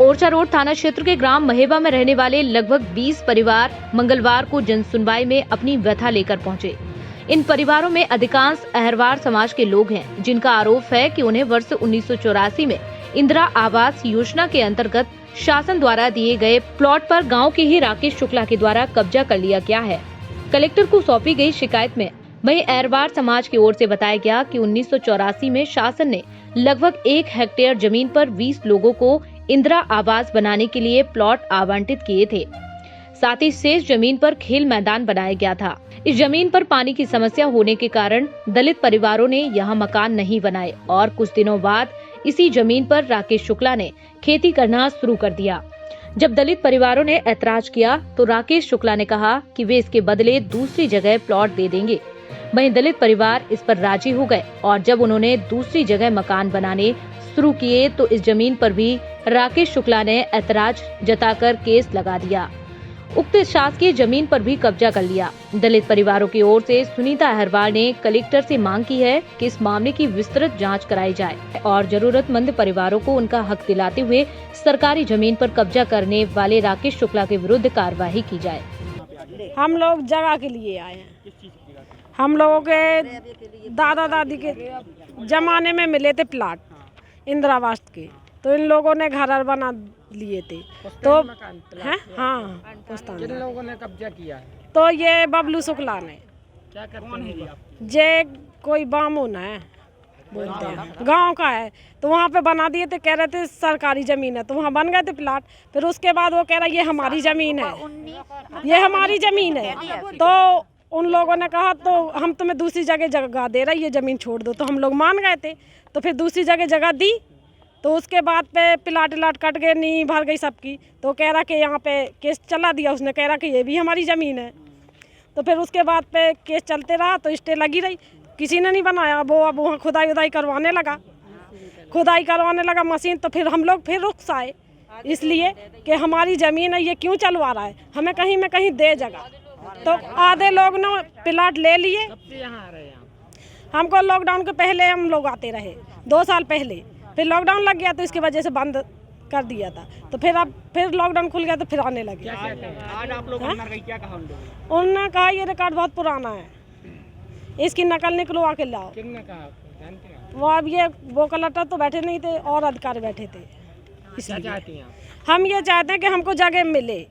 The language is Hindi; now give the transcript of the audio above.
ओरछा रोड थाना क्षेत्र के ग्राम महेबा में रहने वाले लगभग 20 परिवार मंगलवार को जनसुनवाई में अपनी व्यथा लेकर पहुंचे। इन परिवारों में अधिकांश अहरवार समाज के लोग हैं, जिनका आरोप है कि उन्हें वर्ष 1984 में इंदिरा आवास योजना के अंतर्गत शासन द्वारा दिए गए प्लॉट पर गांव के ही राकेश शुक्ला के द्वारा कब्जा कर लिया गया है। कलेक्टर को सौंपी गई शिकायत में वहीं अहरवार समाज की ओर से बताया गया कि 1984 में शासन ने लगभग 1 हेक्टेयर जमीन पर 20 लोगों को इंदिरा आवास बनाने के लिए प्लॉट आवंटित किए थे। साथ ही शेष जमीन पर खेल मैदान बनाया गया था। इस जमीन पर पानी की समस्या होने के कारण दलित परिवारों ने यहाँ मकान नहीं बनाए और कुछ दिनों बाद इसी जमीन पर राकेश शुक्ला ने खेती करना शुरू कर दिया। जब दलित परिवारों ने ऐतराज किया तो राकेश शुक्ला ने कहा कि वे इसके बदले दूसरी जगह प्लॉट दे देंगे। वहीं दलित परिवार इस पर राजी हो गए और जब उन्होंने दूसरी जगह मकान बनाने शुरू किए तो इस जमीन पर भी राकेश शुक्ला ने ऐतराज जताकर केस लगा दिया। उक्त शासकीय जमीन पर भी कब्जा कर लिया। दलित परिवारों की ओर से सुनीता अहरवाल ने कलेक्टर से मांग की है कि इस मामले की विस्तृत जांच कराई जाए और जरूरतमंद परिवारों को उनका हक दिलाते हुए सरकारी जमीन पर कब्जा करने वाले राकेश शुक्ला के विरुद्ध कार्रवाई की जाए। हम लोग जगह के लिए आए हैं। हम लोगों के दादा दादी के जमाने में मिले थे प्लाट इंदिरा आवास के, तो इन लोगों ने घर बना लिए थे। तो हैं हाँ, किन लोगों ने कब्जा किया है? तो ये बबलू शुक्ला ने। क्या करते हैं? जे कोई बामून है बोलते हैं, गांव का है, तो वहाँ पे बना दिए थे। कह रहे थे सरकारी जमीन है, तो वहाँ बन गए थे प्लाट। फिर उसके बाद वो कह रहा ये हमारी जमीन है, ये हमारी जमीन है। तो उन लोगों ने कहा तो हम तुम्हें दूसरी जगह दे रहे, ये ज़मीन छोड़ दो। तो हम लोग मान गए थे। तो फिर दूसरी जगह दी। तो उसके बाद पे प्लाट कट गए, नींव भर गई सबकी। तो कह रहा कि यहाँ पे केस चला दिया उसने, कह रहा कि ये भी हमारी ज़मीन है। तो फिर उसके बाद पे केस चलते रहा, तो स्टे लगी रही, किसी ने नहीं बनाया। वो अब वहाँ खुदाई करवाने लगा मशीन। तो फिर हम लोग फिर रुख आए, इसलिए कि हमारी ज़मीन है, ये क्यों चलवा रहा है, हमें कहीं में कहीं दे जगह। तो आधे लोग ना प्लाट ले लिए। हमको लॉकडाउन के पहले हम लोग आते रहे 2 साल पहले, फिर लॉकडाउन लग गया तो इसकी वजह से बंद कर दिया था। तो फिर अब फिर लॉकडाउन खुल गया तो फिर आने लगे। आज आप लोग अंदर गए, क्या कहा उन्होंने कहा ये रिकॉर्ड बहुत पुराना है, इसकी नकल निकलवा के लाओ। किसने कहा? जानते हैं? वो अब ये वो कलेक्टर तो बैठे नहीं थे और अधिकारी बैठे थे। क्या चाहती हैं आप? हम ये चाहते हैं कि हमको जगह मिले।